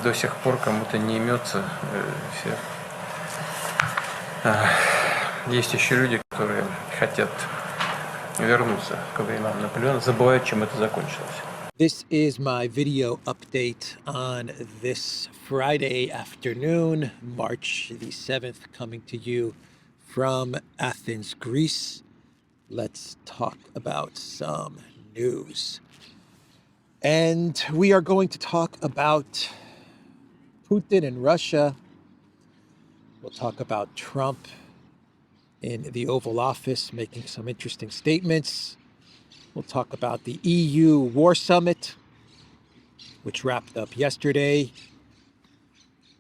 до сих пор кому-то не имется. Есть еще люди, которые хотят вернуться к временам Наполеона, забывают, чем это закончилось. This is my video update on this Friday afternoon, March the 7th, coming to you from Athens, Greece. Let's talk about some news. And we are going to talk about Putin and Russia. We'll talk about Trump in the Oval Office making some interesting statements. We'll talk about the EU War Summit, which wrapped up yesterday.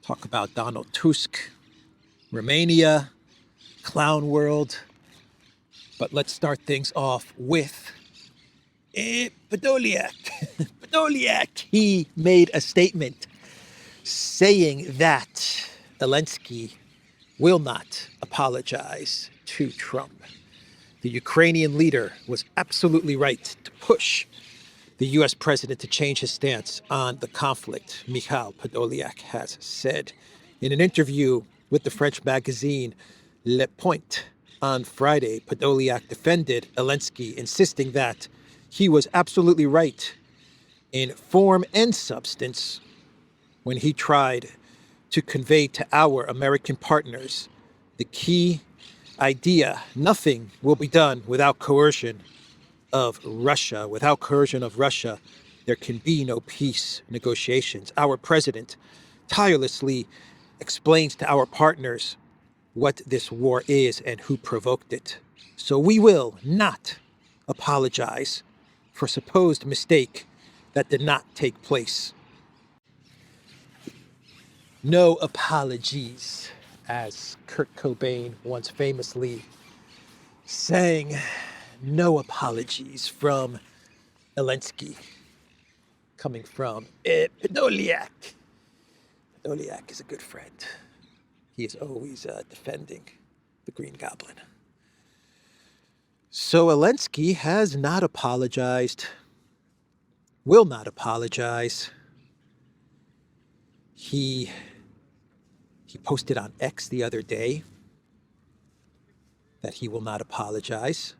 Talk about Donald Tusk, Romania, Clown World. But let's start things off with Podolyak. Podolyak, he made a statement saying that Zelenskyy will not apologize to Trump. The Ukrainian leader was absolutely right to push the US president to change his stance on the conflict, Mikhail Podolyak has said. In an interview with the French magazine Le Point on Friday, Podolyak defended Zelenskyy, insisting that he was absolutely right in form and substance when he tried to convey to our American partners the key idea: nothing will be done without coercion of Russia. Without coercion of Russia, there can be no peace negotiations. Our president tirelessly explains to our partners what this war is and who provoked it. So we will not apologize for supposed mistake that did not take place. No apologies, as Kurt Cobain once famously sang. No apologies from Zelenskyy, coming from Podolyak. Podolyak is a good friend. He is always defending the Green Goblin. So Zelenskyy has not apologized, will not apologize. He posted on X the other day that he will not apologize.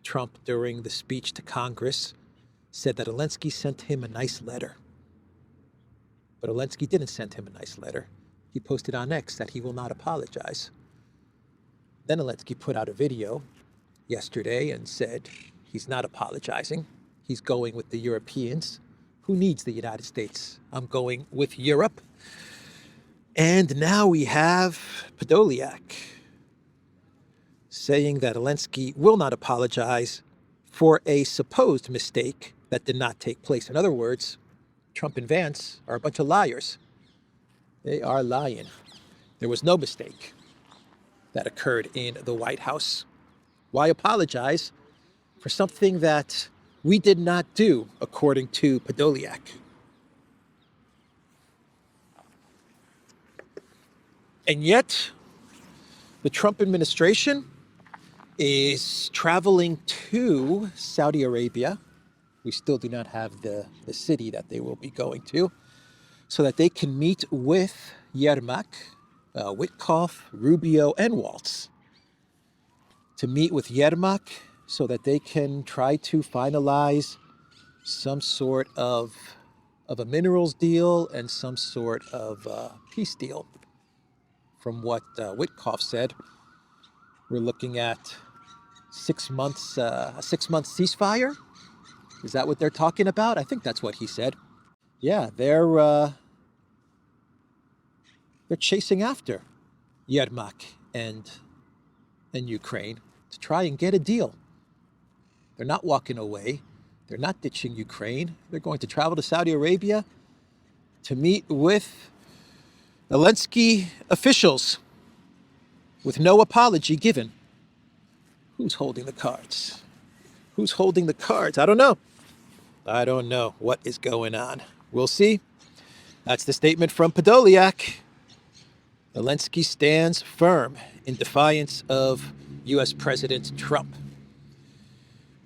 Trump, during the speech to Congress, said that Zelenskyy sent him a nice letter. But Zelenskyy didn't send him a nice letter. He posted on X that he will not apologize. Then Zelenskyy put out a video yesterday and said he's not apologizing. He's going with the Europeans. Who needs the United States? I'm going with Europe. And now we have Podolyak saying that Zelenskyy will not apologize for a supposed mistake that did not take place. In other words, Trump and Vance are a bunch of liars. They are lying. There was no mistake that occurred in the White House. Why apologize for something that we did not do, according to Podolyak? And yet, the Trump administration is traveling to Saudi Arabia. We still do not have the city that they will be going to, so that they can meet with Yermak, Witkoff, Rubio, and Waltz. To meet with Yermak so that they can try to finalize some sort of a minerals deal and some sort of peace deal. From what Witkoff said, we're looking at 6 months, a 6-month ceasefire. Is that what they're talking about? I think that's what he said. Yeah, they're chasing after Yermak and Ukraine to try and get a deal. They're not walking away. They're not ditching Ukraine. They're going to travel to Saudi Arabia to meet with Zelenskyy officials with no apology given. Who's holding the cards? Who's holding the cards? I don't know. I don't know what is going on. We'll see. That's the statement from Podolyak. Zelenskyy stands firm in defiance of US President Trump.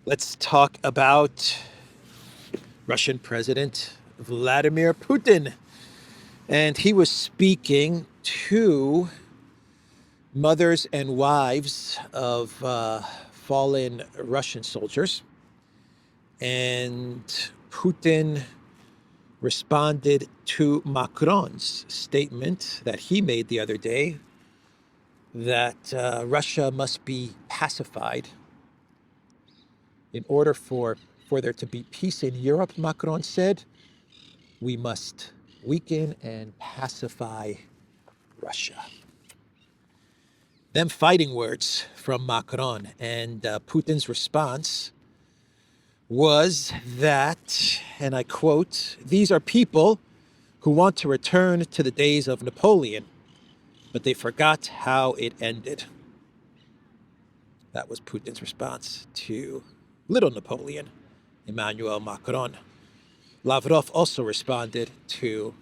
Let's talk about Russian President Vladimir Putin. And he was speaking to mothers and wives of fallen Russian soldiers. And Putin responded to Macron's statement that he made the other day that Russia must be pacified in order for there to be peace in Europe. Macron said, we must weaken and pacify Russia. Them fighting words from Macron, and Putin's response was that, and I quote, these are people who want to return to the days of Napoleon, but they forgot how it ended. That was Putin's response to little Napoleon, Emmanuel Macron. Lavrov also responded to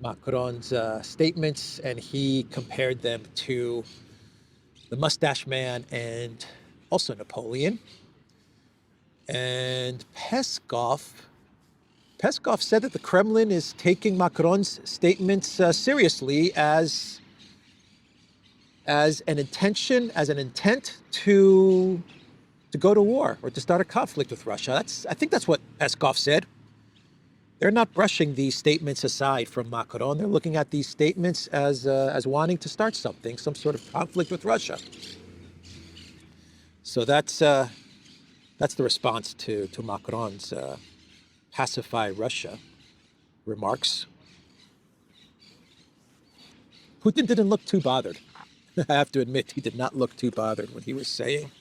Macron's statements, and he compared them to the Mustache Man and also Napoleon. And Peskov said that the Kremlin is taking Macron's statements seriously as an intent to go to war or to start a conflict with Russia. I think that's what Peskov said. They're not brushing these statements aside from Macron. They're looking at these statements as wanting to start something, some sort of conflict with Russia. So that's the response to Macron's pacify Russia remarks. Putin didn't look too bothered. I have to admit, he did not look too bothered when he was saying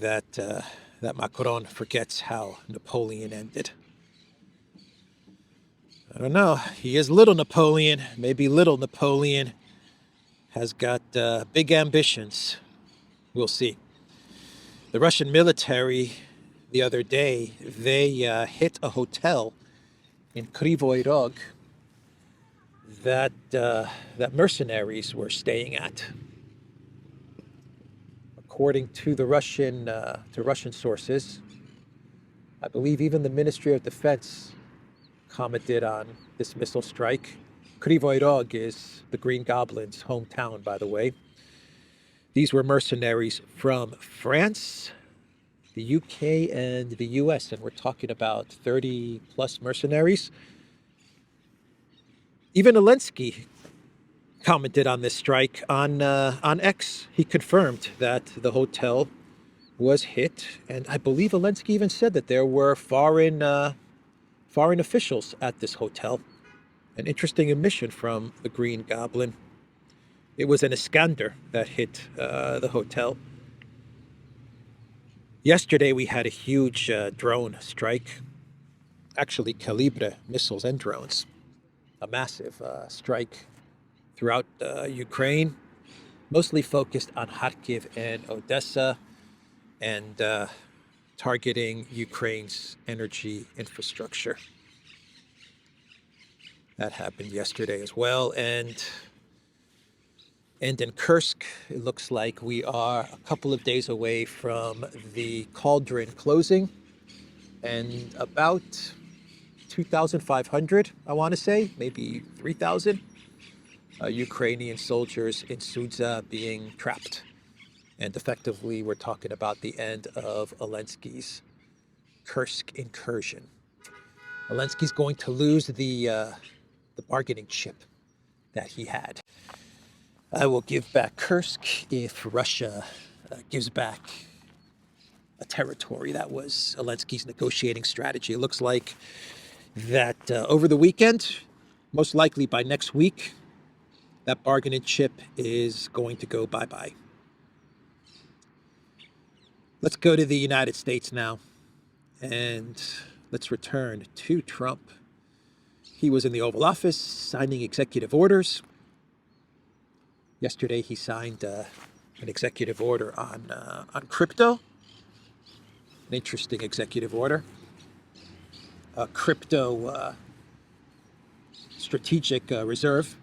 that Macron forgets how Napoleon ended. I don't know. He is little Napoleon. Maybe little Napoleon has got big ambitions. We'll see. The Russian military the other day, they hit a hotel in Kryvyi Rog that mercenaries were staying at. According to the Russian sources, I believe even the Ministry of Defense commented on this missile strike. Kryvyi Rog is the Green Goblin's hometown, by the way. These were mercenaries from France, the UK, and the US, and we're talking about 30 plus mercenaries. Even Zelenskyy commented on this strike on X. He confirmed that the hotel was hit, and I believe Zelenskyy even said that there were foreign officials at this hotel. An interesting admission from the Green Goblin. It was an Iskander that hit the hotel. Yesterday we had a huge drone strike, actually Calibre missiles and drones. A massive strike throughout Ukraine, mostly focused on Kharkiv and Odessa, and targeting Ukraine's energy infrastructure. That happened yesterday as well. And in Kursk, it looks like we are a couple of days away from the cauldron closing, and about 2,500, I want to say, maybe 3,000 Ukrainian soldiers in Sudzha being trapped. And effectively, we're talking about the end of Zelenskyy's Kursk incursion. Zelenskyy's going to lose the bargaining chip that he had. I will give back Kursk if Russia gives back a territory. That was Zelenskyy's negotiating strategy. It looks like that over the weekend, most likely by next week, that bargaining chip is going to go bye-bye. Let's go to the United States now, and let's return to Trump. He was in the Oval Office signing executive orders. Yesterday, he signed an executive order on crypto. An interesting executive order. A crypto strategic reserve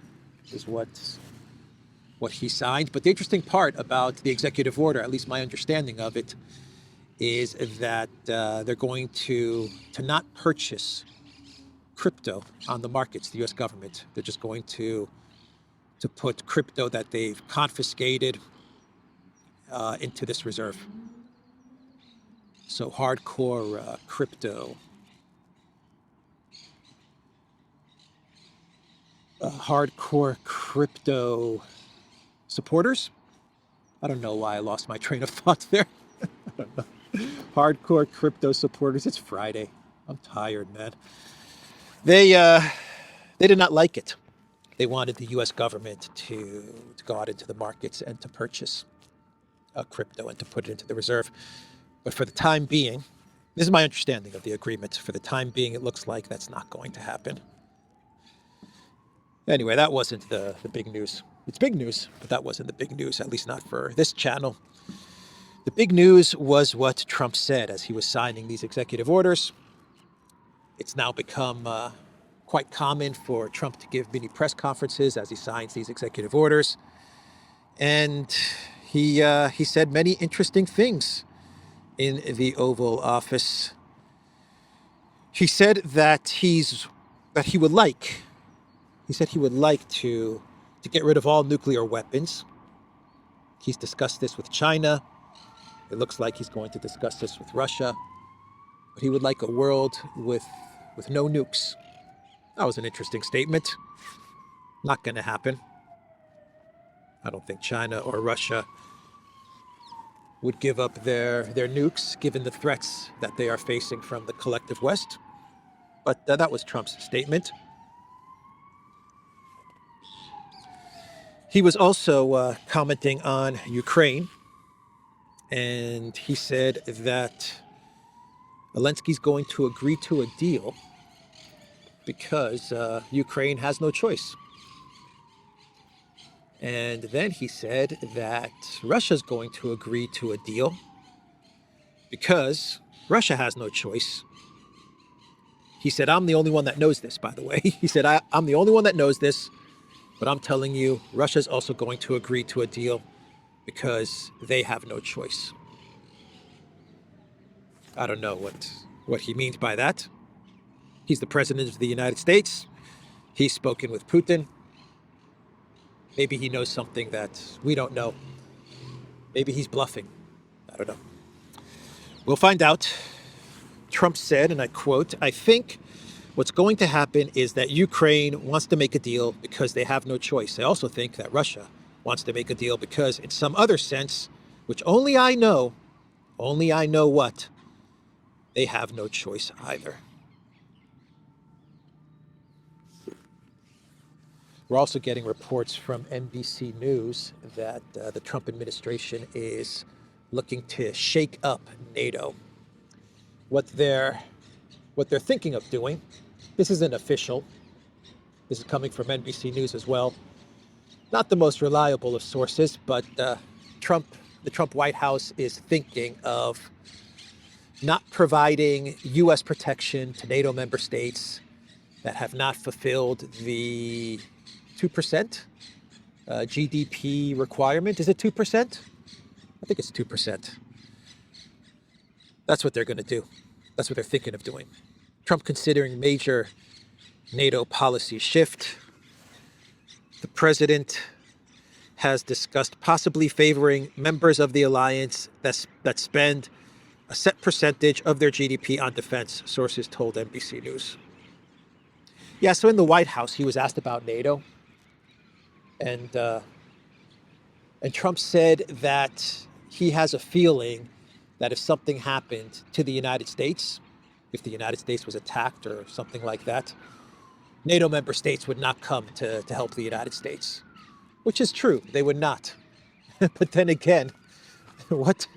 is what he signed. But the interesting part about the executive order, at least my understanding of it, is that they're going to not purchase crypto on the markets, the US government. They're just going to put crypto that they've confiscated into this reserve. So hardcore crypto. Hardcore crypto supporters. I don't know why I lost my train of thought there. I don't know. Hardcore crypto supporters. It's Friday. I'm tired, man. They did not like it. They wanted the U.S. government to go out into the markets and to purchase crypto and to put it into the reserve. But for the time being, this is my understanding of the agreement. For the time being, it looks like that's not going to happen. Anyway, that wasn't the big news. It's big news, but that wasn't the big news, at least not for this channel. The big news was what Trump said as he was signing these executive orders. It's now become quite common for Trump to give mini press conferences as he signs these executive orders. And he said many interesting things in the Oval Office. He said that he would like to get rid of all nuclear weapons. He's discussed this with China. It looks like he's going to discuss this with Russia. But he would like a world with no nukes. That was an interesting statement. Not going to happen. I don't think China or Russia would give up their nukes, given the threats that they are facing from the collective West. But that was Trump's statement. He was also commenting on Ukraine, and he said that Zelensky's going to agree to a deal because Ukraine has no choice. And then he said that Russia's going to agree to a deal because Russia has no choice. He said, I'm the only one that knows this, by the way. He said, I'm the only one that knows this, but I'm telling you, Russia's also going to agree to a deal because they have no choice. I don't know what he means by that. He's the president of the United States. He's spoken with Putin. Maybe he knows something that we don't know. Maybe he's bluffing. I don't know. We'll find out. Trump said, and I quote, I think what's going to happen is that Ukraine wants to make a deal because they have no choice. I also think that Russia wants to make a deal because in some other sense, which only I know what, they have no choice either. We're also getting reports from NBC News that the Trump administration is looking to shake up NATO. What they're thinking of doing, this isn't official. This is coming from NBC News as well. Not the most reliable of sources, but the Trump White House is thinking of not providing U.S. protection to NATO member states that have not fulfilled the 2% GDP requirement. Is it 2%? I think it's 2%. That's what they're going to do. That's what they're thinking of doing. Trump considering major NATO policy shift. The president has discussed possibly favoring members of the alliance that spend a set percentage of their GDP on defense, sources told NBC News. Yeah, so in the White House, he was asked about NATO. And Trump said that he has a feeling that if something happened to the United States, if the United States was attacked or something like that, NATO member states would not come to help the United States, which is true. They would not. But then again, what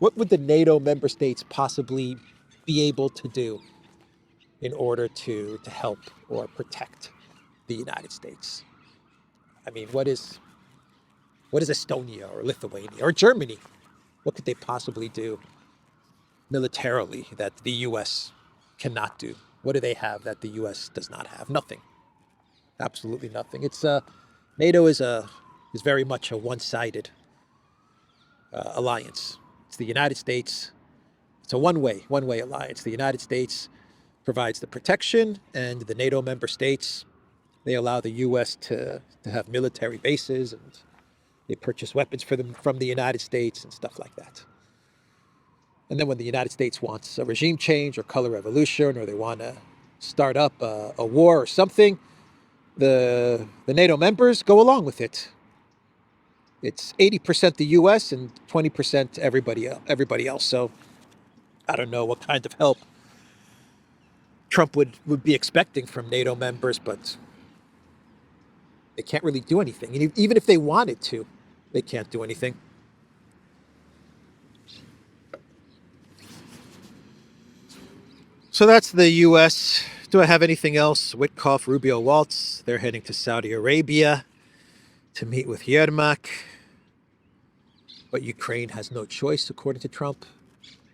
would the NATO member states possibly be able to do in order to help or protect the United States? I mean, what is Estonia or Lithuania or Germany? What could they possibly do militarily that the U.S. cannot do? What do they have that the U.S. does not have? Nothing. Absolutely nothing. It's NATO is very much a one-sided alliance. It's the United States. It's a one-way alliance. The United States provides the protection, and the NATO member states, they allow the U.S. to have military bases, and they purchase weapons for them from the United States and stuff like that. And then when the United States wants a regime change or color revolution, or they want to start up a war or something, the NATO members go along with it. It's 80% the U.S. and 20% everybody else. So I don't know what kind of help Trump would be expecting from NATO members, but they can't really do anything. And even if they wanted to, they can't do anything. So that's the U.S. Do I have anything else? Witkoff, Rubio, Waltz, they're heading to Saudi Arabia to meet with Yermak. But Ukraine has no choice, according to Trump.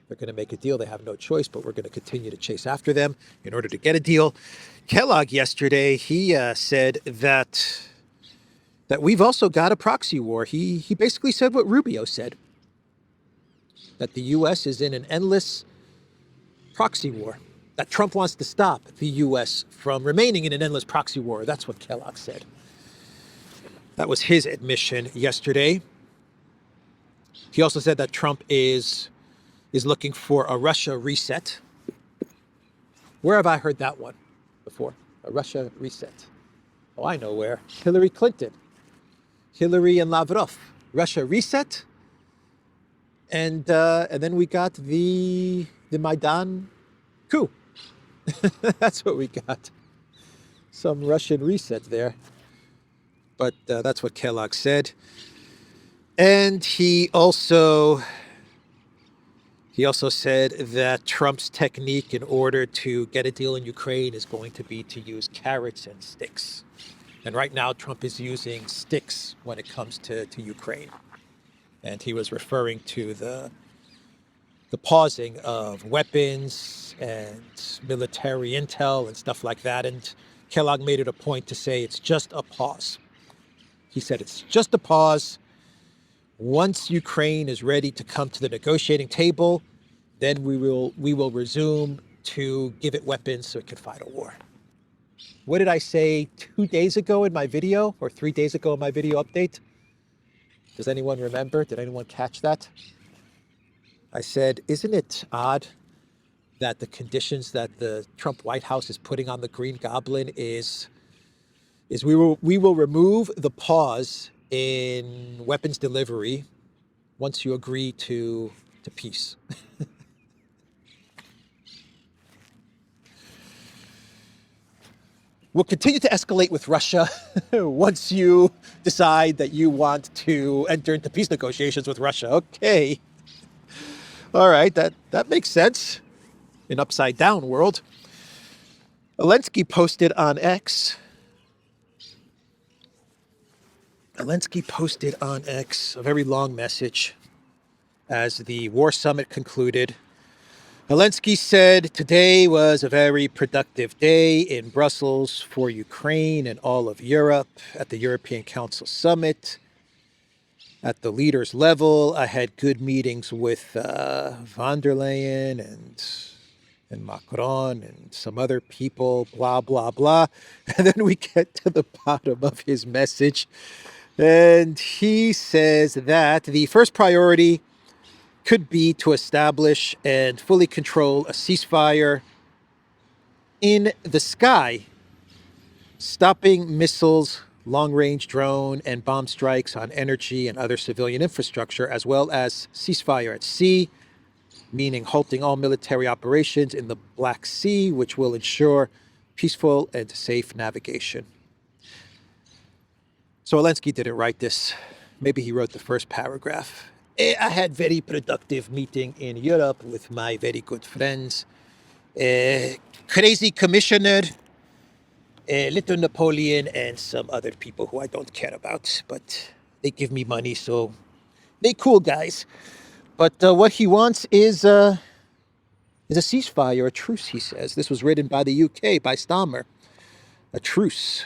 They're going to make a deal. They have no choice, but we're going to continue to chase after them in order to get a deal. Kellogg yesterday, he said that we've also got a proxy war. He basically said what Rubio said, that the U.S. is in an endless proxy war, that Trump wants to stop the U.S. from remaining in an endless proxy war. That's what Kellogg said. That was his admission yesterday. He also said that Trump is looking for a Russia reset. Where have I heard that one before? A Russia reset. Oh, I know where. Hillary Clinton. Hillary and Lavrov. Russia reset. And then we got the Maidan coup. That's what we got. Some Russian reset there. But that's what Kellogg said. And he also said that Trump's technique in order to get a deal in Ukraine is going to be to use carrots and sticks. And right now, Trump is using sticks when it comes to Ukraine. And he was referring to the pausing of weapons and military intel and stuff like that. And Kellogg made it a point to say it's just a pause. He said it's just a pause. Once Ukraine is ready to come to the negotiating table, then we will resume to give it weapons so it can fight a war. What did I say 2 days ago in my video, or 3 days ago in my video update? Does anyone remember? Did anyone catch that? I said, isn't it odd that the conditions that the Trump White House is putting on the Green Goblin is we will remove the pause in weapons delivery once you agree to peace. We'll continue to escalate with Russia once you decide that you want to enter into peace negotiations with Russia. Okay. All right, that makes sense. An upside down world. Zelenskyy posted on X. A very long message as the war summit concluded. Zelenskyy said, today was a very productive day in Brussels for Ukraine and all of Europe at the European Council summit. At the leaders level, I had good meetings with von der Leyen and Macron and some other people, blah, blah, blah. And then we get to the bottom of his message. And he says that the first priority could be to establish and fully control a ceasefire in the sky, stopping missiles, long-range drone and bomb strikes on energy and other civilian infrastructure, as well as ceasefire at sea, meaning halting all military operations in the Black Sea, which will ensure peaceful and safe navigation. So Zelenskyy didn't write this. Maybe he wrote the first paragraph. I had very productive meeting in Europe with my very good friends. Crazy commissioner, Little Napoleon, and some other people who I don't care about. But they give me money, so they cool guys. But what he wants is a ceasefire, a truce, he says. This was written by the UK, by Stammer. A truce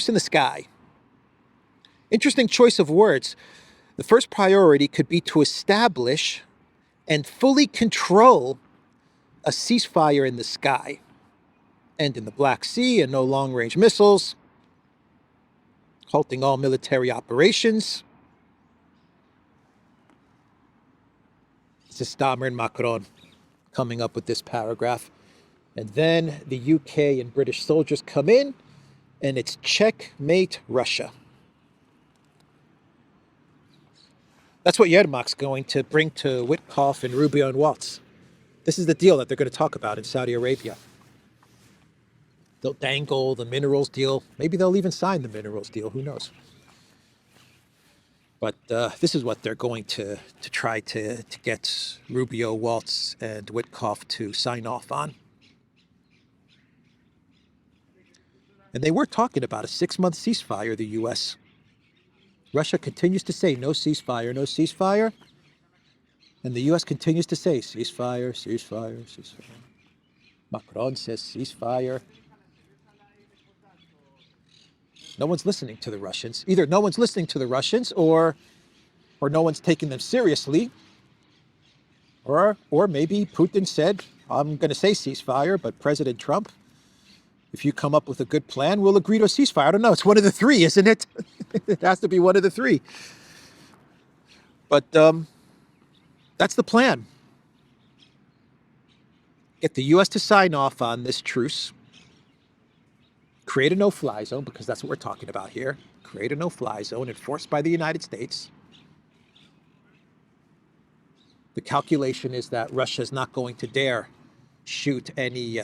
in the sky. Interesting choice of words. The first priority could be to establish and fully control a ceasefire in the sky and in the Black Sea and no long-range missiles, halting all military operations. This is Stammer and Macron coming up with this paragraph. And then the UK and British soldiers come in, and it's checkmate Russia. That's what Yermak's going to bring to Witkoff and Rubio and Waltz. This is the deal that they're going to talk about in Saudi Arabia. They'll dangle the minerals deal. Maybe they'll even sign the minerals deal. Who knows? But this is what they're going to try to get Rubio, Waltz, and Witkoff to sign off on. And they were talking about a 6-month ceasefire, the U.S. Russia continues to say no ceasefire, no ceasefire. And the U.S. continues to say ceasefire, ceasefire, ceasefire. Macron says ceasefire. No one's listening to the Russians. Either no one's listening to the Russians or no one's taking them seriously. Or maybe Putin said, I'm going to say ceasefire, but President Trump, if you come up with a good plan, we'll agree to a ceasefire. I don't know. It's one of the three, isn't it? It has to be one of the three. But that's the plan. Get the U.S. to sign off on this truce. Create a no-fly zone, because that's what we're talking about here. Create a no-fly zone enforced by the United States. The calculation is that Russia is not going to dare shoot any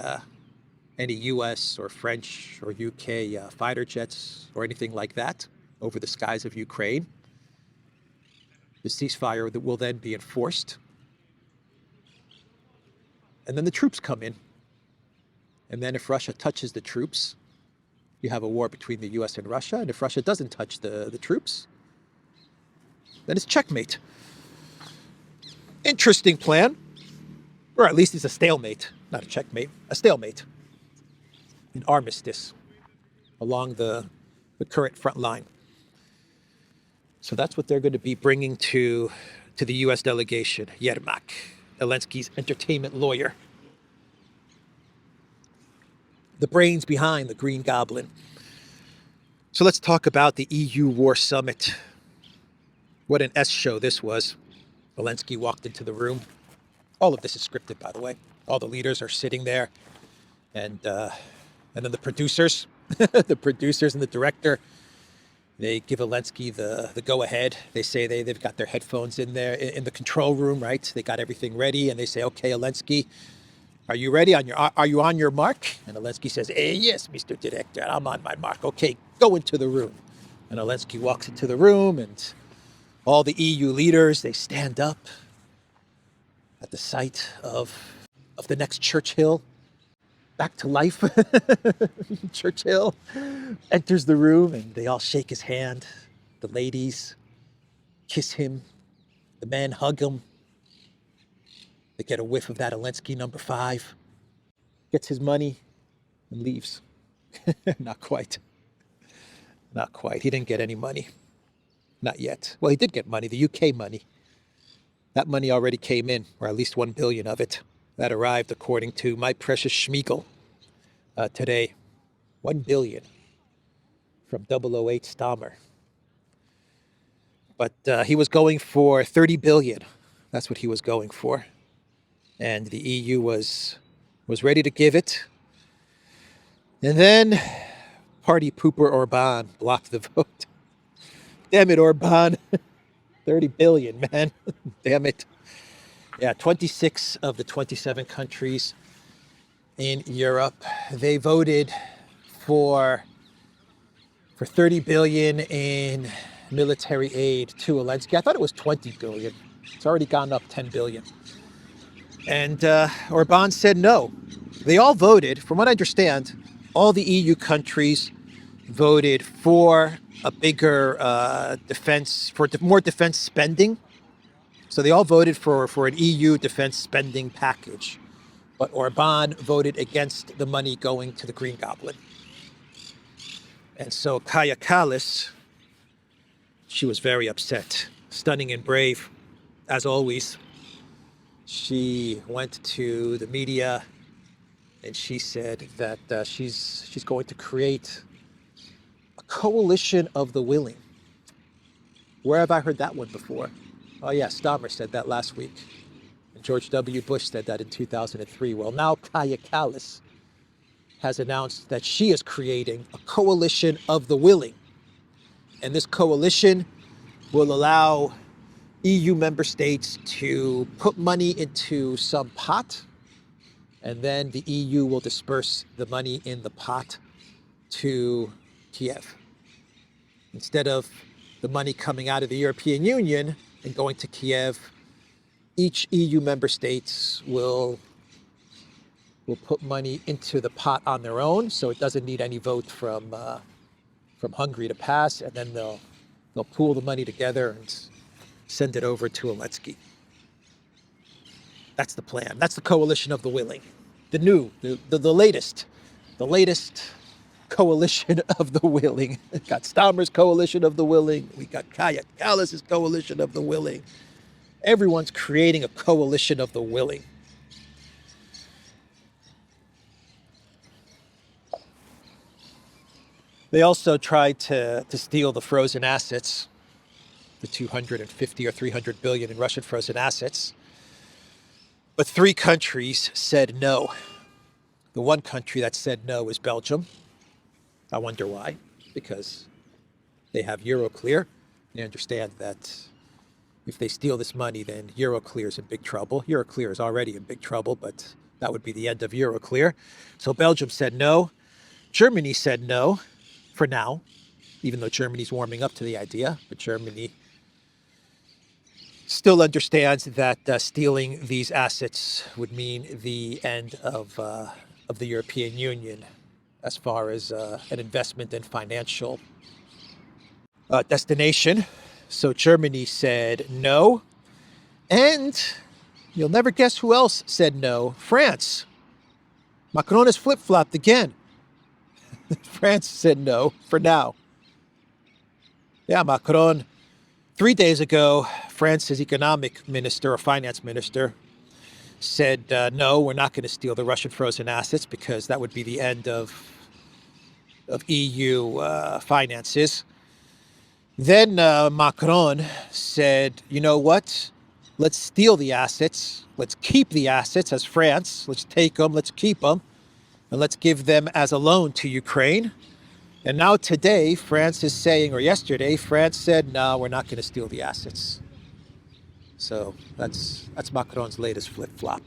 U.S. or French or U.K. Fighter jets or anything like that over the skies of Ukraine. The ceasefire will then be enforced. And then the troops come in. And then if Russia touches the troops, you have a war between the U.S. and Russia. And if Russia doesn't touch the troops, then it's checkmate. Interesting plan. Or at least it's a stalemate. Not a checkmate, a stalemate. An armistice along the current front line. So that's what they're going to be bringing to the U.S. delegation. Yermak, Zelensky's entertainment lawyer. The brains behind the Green Goblin. So let's talk about the EU War Summit. What an S show this was. Zelensky walked into the room. All of this is scripted, by the way. All the leaders are sitting there. And then the producers, the producers and the director, they give Zelensky the go-ahead. They say they've got their headphones in there in the control room, right? They got everything ready, and they say, "Okay, Zelensky, are you ready? Are you on your mark?" And Zelensky says, "Yes, Mr. Director, I'm on my mark. Okay, go into the room." And Zelensky walks into the room, and all the EU leaders, they stand up at the sight of the next Churchill. Back to life. Churchill enters the room and they all shake his hand. The ladies kiss him. The men hug him. They get a whiff of that Zelensky number 5. Gets his money and leaves. Not quite. Not quite. He didn't get any money. Not yet. Well, he did get money, the UK money. That money already came in, or at least 1 billion of it. That arrived, according to my precious Schmiegel, today. 1 billion from 008 Stammer. But he was going for 30 billion. That's what he was going for. And the EU was ready to give it. And then party pooper Orban blocked the vote. Damn it, Orban. 30 billion, man. Damn it. Yeah, 26 of the 27 countries in Europe, they voted for 30 billion in military aid to Zelensky. I thought it was 20 billion. It's already gone up 10 billion. And Orban said no. They all voted, from what I understand, all the EU countries voted for a bigger defense, for more defense spending. So they all voted for an EU defense spending package. But Orban voted against the money going to the Green Goblin. And so Kaja Kallas, she was very upset. Stunning and brave, as always. She went to the media and she said that she's going to create a coalition of the willing. Where have I heard that one before? Oh yeah, Stammer said that last week. And George W. Bush said that in 2003. Well, now Kaya Kallas has announced that she is creating a coalition of the willing. And this coalition will allow EU member states to put money into some pot, and then the EU will disperse the money in the pot to Kiev. Instead of the money coming out of the European Union and going to Kiev, each EU member states will put money into the pot on their own, so it doesn't need any vote from Hungary to pass, and then they'll pool the money together and send it over to Zelenskyy. That's the plan. That's the coalition of the willing. The latest coalition of the willing. We got Stammer's coalition of the willing. We got Kaya Kallas's coalition of the willing. Everyone's creating a coalition of the willing. They also tried to steal the frozen assets, the 250 or 300 billion in Russian frozen assets. But 3 countries said no. The one country that said no is Belgium. I wonder why. Because they have Euroclear. They understand that if they steal this money, then Euroclear is in big trouble. Euroclear is already in big trouble, but that would be the end of Euroclear. So Belgium said no. Germany said no for now, even though Germany's warming up to the idea. But Germany still understands that stealing these assets would mean the end of the European Union as far as an investment and financial destination. So Germany said no. And you'll never guess who else said no. France. Macron has flip-flopped again. France said no for now. Yeah, Macron, 3 days ago, France's economic minister or finance minister said, no, we're not going to steal the Russian frozen assets because that would be the end of EU finances. Then Macron said, you know what? Let's steal the assets. Let's keep the assets as France. Let's take them. Let's keep them. And let's give them as a loan to Ukraine. And now today, France is saying, or yesterday, France said, no, we're not going to steal the assets. So that's Macron's latest flip-flop.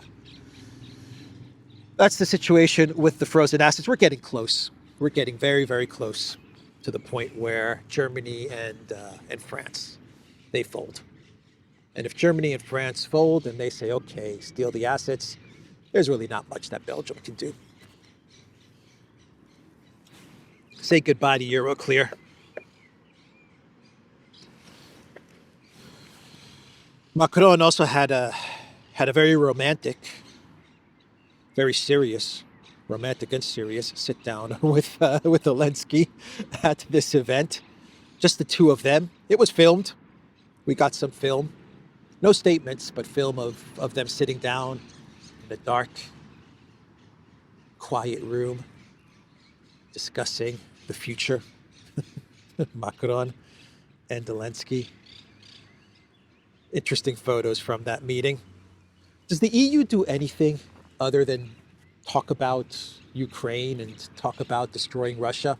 That's the situation with the frozen assets. We're getting close. We're getting very, very close to the point where Germany and France, they fold. And if Germany and France fold and they say, okay, steal the assets, there's really not much that Belgium can do. Say goodbye to Euroclear. Macron also had a very romantic, very serious, romantic and serious sit down with Zelenskyy at this event. Just the two of them. It was filmed. We got some film. No statements, but film of them sitting down in a dark, quiet room, discussing the future. Macron and Zelenskyy. Interesting photos from that meeting. Does the EU do anything other than talk about Ukraine and talk about destroying Russia?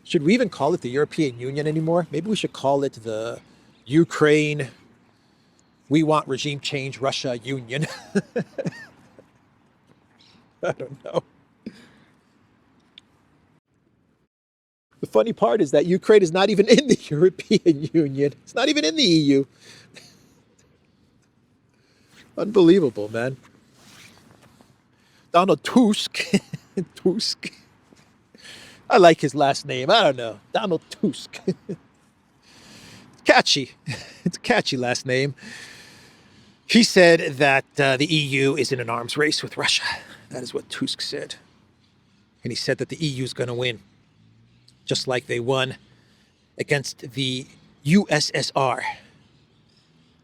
Should we even call it the European Union anymore? Maybe we should call it the Ukraine, we want regime change, Russia Union. I don't know. The funny part is that Ukraine is not even in the European Union. It's not even in the EU. Unbelievable, man. Donald Tusk. Tusk. I like his last name. I don't know. Donald Tusk. Catchy. It's a catchy last name. He said that the EU is in an arms race with Russia. That is what Tusk said. And he said that the EU is going to win, just like they won against the USSR.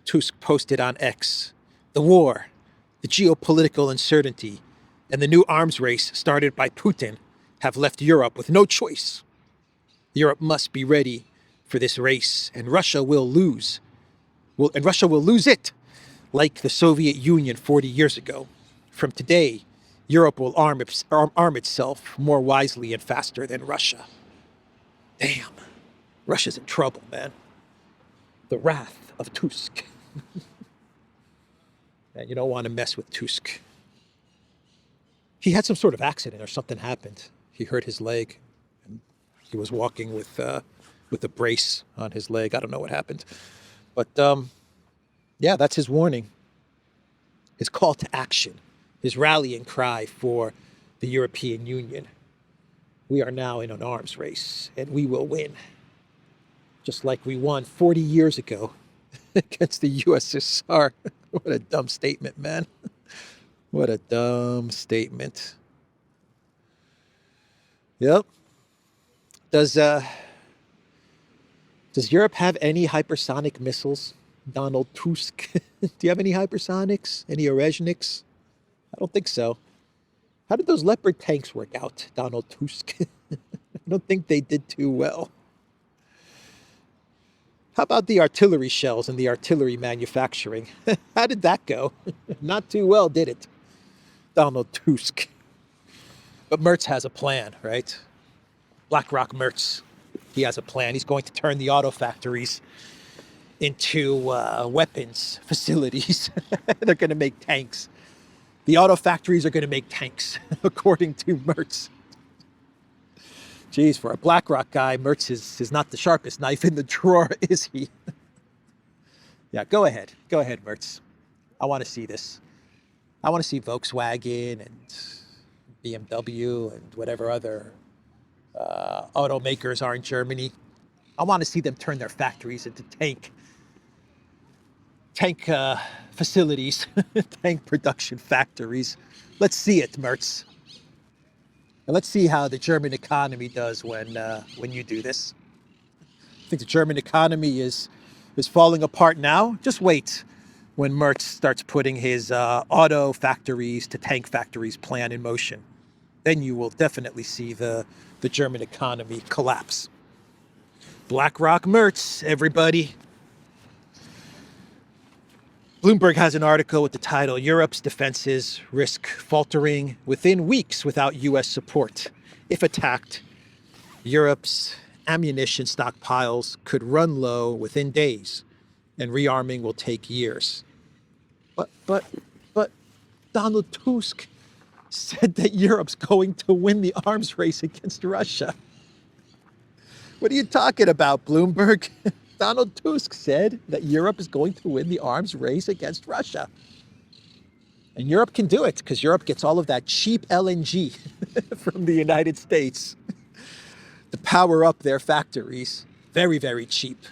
Tusk posted on X, the war The geopolitical uncertainty and the new arms race started by Putin have left Europe with no choice. Europe must be ready for this race, and Russia will lose. Russia will lose it, like the Soviet Union 40 years ago. From today, Europe will arm itself more wisely and faster than Russia. Damn, Russia's in trouble, man. The wrath of Tusk. Man, you don't want to mess with Tusk. He had some sort of accident or something happened. He hurt his leg, and he was walking with a brace on his leg. I don't know what happened. But yeah, that's his warning. His call to action. His rallying cry for the European Union. We are now in an arms race, and we will win. Just like we won 40 years ago against the USSR. What a dumb statement, man. What a dumb statement. Yep. Does Europe have any hypersonic missiles? Donald Tusk. Do you have any hypersonics? Any Orezhniks? I don't think so. How did those Leopard tanks work out, Donald Tusk? I don't think they did too well. How about the artillery shells and the artillery manufacturing? How did that go? Not too well, did it, Donald Tusk? But Merz has a plan, right? BlackRock Merz. He has a plan. He's going to turn the auto factories into weapons facilities. They're going to make tanks. The auto factories are going to make tanks, according to Merz. Geez, for a BlackRock guy, Merz is not the sharpest knife in the drawer, is he? Yeah, go ahead. Go ahead, Merz. I want to see this. I want to see Volkswagen and BMW and whatever other automakers are in Germany. I want to see them turn their factories into tank facilities, tank production factories. Let's see it, Merz. And let's see how the German economy does when you do this. I think the German economy is falling apart now. Just wait when Merz starts putting his auto factories to tank factories plan in motion. Then you will definitely see the German economy collapse. BlackRock Merz, everybody. Bloomberg has an article with the title, Europe's defenses risk faltering within weeks without U.S. support. If attacked, Europe's ammunition stockpiles could run low within days, and rearming will take years. But Donald Tusk said that Europe's going to win the arms race against Russia. What are you talking about, Bloomberg? Donald Tusk said that Europe is going to win the arms race against Russia. And Europe can do it because Europe gets all of that cheap LNG from the United States to power up their factories. Very, very cheap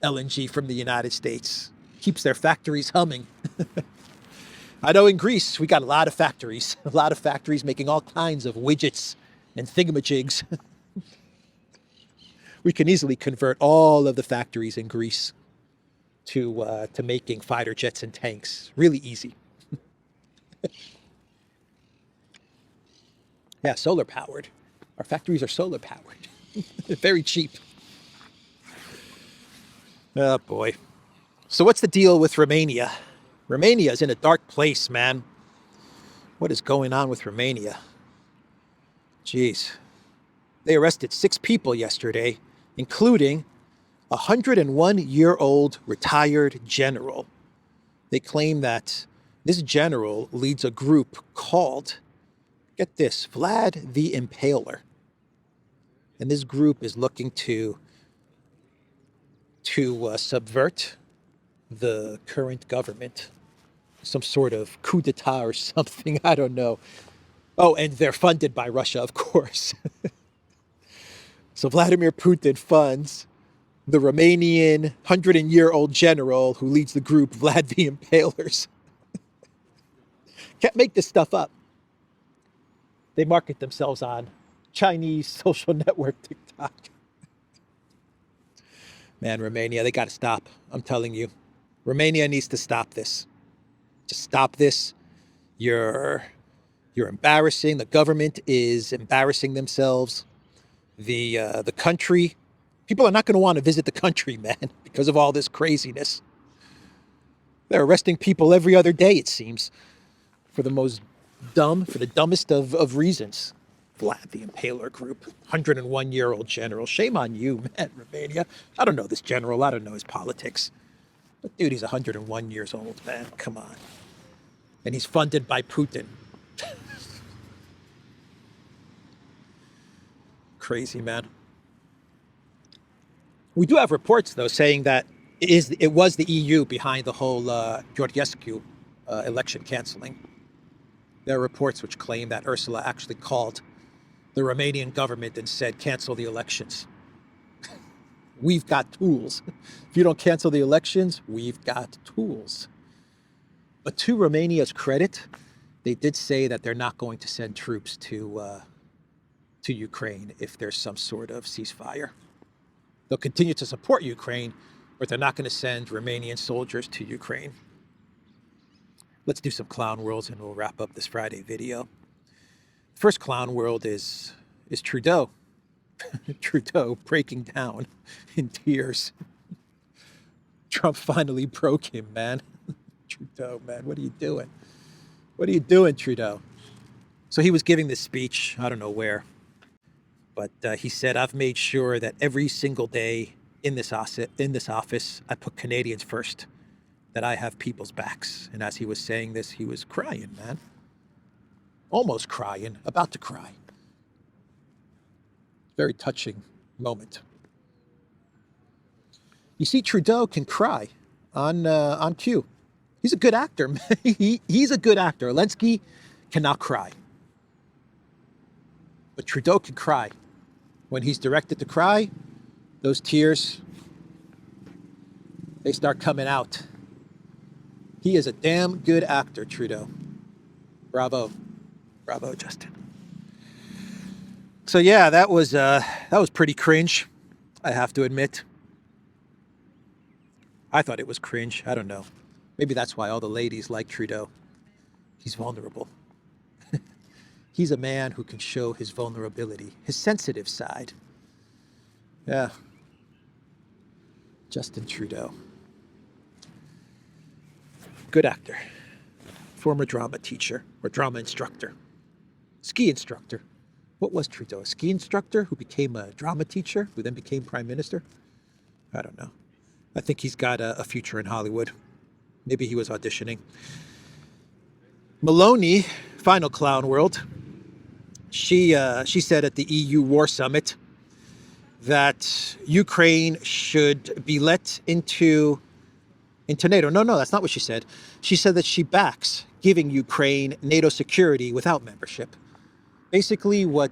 LNG from the United States. Keeps their factories humming. I know in Greece, we got a lot of factories making all kinds of widgets and thingamajigs. We can easily convert all of the factories in Greece to making fighter jets and tanks. Really easy. Yeah, solar powered. Our factories are solar powered. Very cheap. Oh boy. So what's the deal with Romania? Romania is in a dark place, man. What is going on with Romania? Jeez. They arrested 6 people yesterday, including a 101-year-old retired general. They claim that this general leads a group called, get this, Vlad the Impaler. And this group is looking to subvert the current government. Some sort of coup d'etat or something, I don't know. Oh, and they're funded by Russia, of course. So Vladimir Putin funds the Romanian 100-year-old general who leads the group Vlad the Impalers. Can't make this stuff up. They market themselves on Chinese social network TikTok. Man, Romania, they got to stop. I'm telling you. Romania needs to stop this. Just stop this. You're embarrassing. The government is embarrassing themselves. The country, people are not going to want to visit the country, man, because of all this craziness. They're arresting people every other day, it seems, for the dumbest of reasons. Vlad the Impaler Group, 101-year-old general. Shame on you, man, Romania. I don't know this general. I don't know his politics. But dude, he's 101 years old, man. Come on. And he's funded by Putin. Crazy, man. We do have reports, though, saying that it was the EU behind the whole Georgescu election canceling. There are reports which claim that Ursula actually called the Romanian government and said, cancel the elections. We've got tools. If you don't cancel the elections, we've got tools. But to Romania's credit, they did say that they're not going to send troops to Ukraine if there's some sort of ceasefire. They'll continue to support Ukraine, but they're not going to send Romanian soldiers to Ukraine. Let's do some clown worlds and we'll wrap up this Friday video. First clown world is Trudeau. Trudeau breaking down in tears. Trump finally broke him, man. Trudeau, man, what are you doing? What are you doing, Trudeau? So he was giving this speech, I don't know where, but he said, I've made sure that every single day in this office, I put Canadians first, that I have people's backs. And as he was saying this, he was crying, man. Almost crying, about to cry. Very touching moment. You see, Trudeau can cry on cue. He's a good actor, man. He's a good actor. Zelenskyy cannot cry. But Trudeau can cry. When he's directed to cry, those tears, they start coming out. He is a damn good actor, Trudeau. Bravo. Bravo, Justin. So yeah, that was pretty cringe, I have to admit. I thought it was cringe. I don't know. Maybe that's why all the ladies like Trudeau. He's vulnerable. He's a man who can show his vulnerability, his sensitive side. Yeah. Justin Trudeau. Good actor. Former drama teacher or drama instructor. Ski instructor. What was Trudeau? A ski instructor who became a drama teacher, who then became prime minister? I don't know. I think he's got a future in Hollywood. Maybe he was auditioning. Meloni, final clown world. She said at the EU War Summit that Ukraine should be let into NATO. No, that's not what she said. She said that she backs giving Ukraine NATO security without membership. Basically what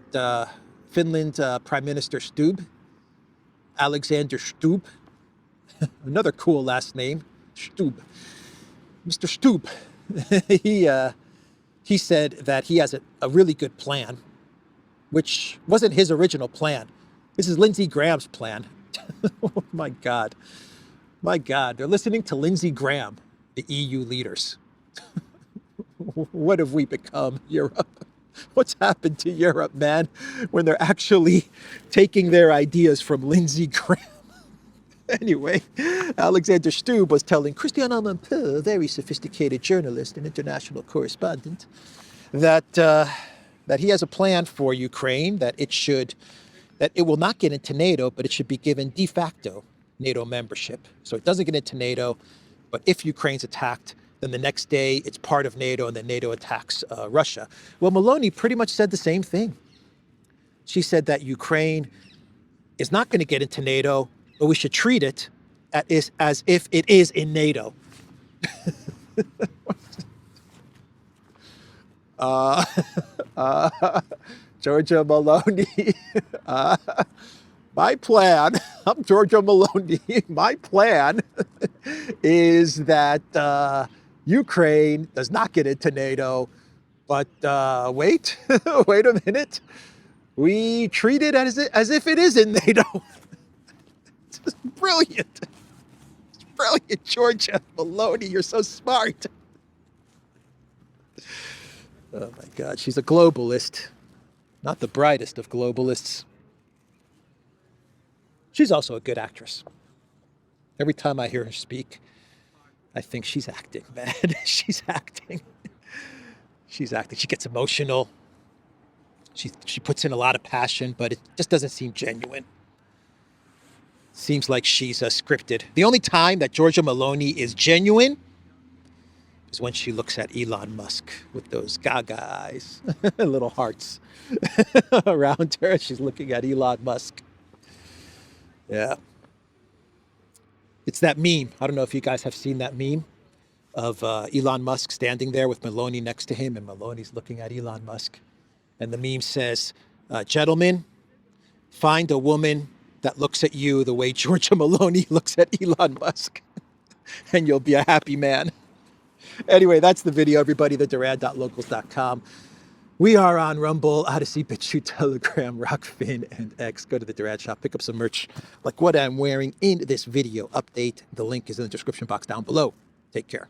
Finland Prime Minister Stubb, Alexander Stubb, another cool last name, Stubb. Mr. Stubb, he said that he has a really good plan, which wasn't his original plan. This is Lindsey Graham's plan. Oh my God. My God, they're listening to Lindsey Graham, the EU leaders. What have we become, Europe? What's happened to Europe, man, when they're actually taking their ideas from Lindsey Graham? Anyway, Alexander Stubb was telling Christian Amanpour, a very sophisticated journalist and international correspondent, that he has a plan for Ukraine, that it will not get into NATO, but it should be given de facto NATO membership. So it doesn't get into NATO, but if Ukraine's attacked, then the next day it's part of NATO and then NATO attacks Russia. Well, Meloni pretty much said the same thing. She said that Ukraine is not going to get into NATO, but we should treat it as if it is in NATO. Giorgia Meloni. My plan, I'm Giorgia Meloni. My plan is that Ukraine does not get into NATO, but wait a minute. We treat it as if it is in NATO. It's just brilliant. It's brilliant, Giorgia Meloni. You're so smart. Oh my God, she's a globalist, not the brightest of globalists. She's also a good actress. Every time I hear her speak, I think she's acting, man. She's acting. She's acting. She gets emotional. She puts in a lot of passion, but it just doesn't seem genuine. Seems like she's scripted. The only time that Giorgia Meloni is genuine is when she looks at Elon Musk with those gaga eyes, little hearts around her. She's looking at Elon Musk. Yeah. It's that meme. I don't know if you guys have seen that meme of Elon Musk standing there with Meloni next to him, and Meloni's looking at Elon Musk. And the meme says, gentlemen, find a woman that looks at you the way Giorgia Meloni looks at Elon Musk, and you'll be a happy man. Anyway, that's the video, everybody, the Duran.locals.com. We are on Rumble, ODYSEE, BitChute, Telegram, Rockfin, and X. Go to the Duran shop, pick up some merch like what I'm wearing in this video update. The link is in the description box down below. Take care.